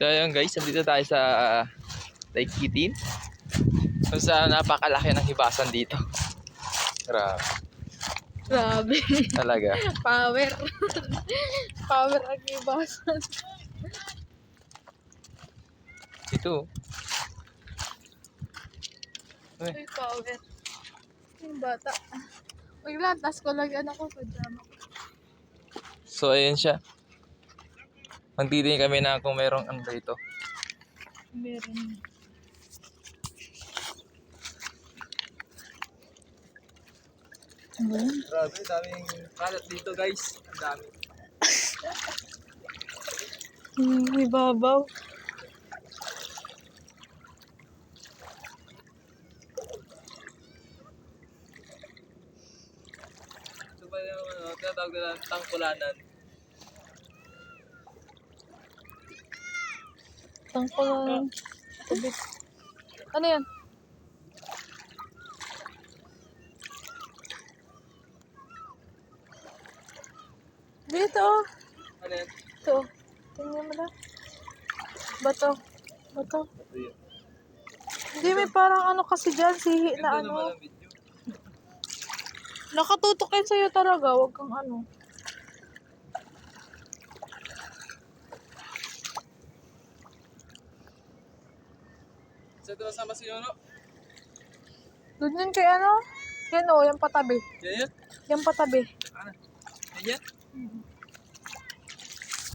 So ayun guys, nandito tayo sa Lake Kitin. Kung saan napakalaki ng hibasan dito. Grabe. Grabe. Talaga. Power. Power ang ibasan. Ito. Uy, power. Yung bata. Uy, latas ko lang yan ako. Pajama ko. So ayun siya. Magtitingin kami na kung merong ano dito. Meron. Grabe, daming kalat dito guys. Ang dami. May babaw. Ito ba yung tinatawag nila tangkulanan? Tangkulan. Tubig. Ano yan? Dito. Ano yan? Ito. Tingnan mo na. Bato. Bato. Ito yun. Hindi, may parang ano kasi dyan. Sihi na Ganda naman ano. ang video. Nakatutok yan sa'yo talaga. Huwag kang ano. Sa ito kasama si Yono? Doon yun kay ano? Yan o, yung patabi. Yan yun? Yung patabi. Ano? Yan yan?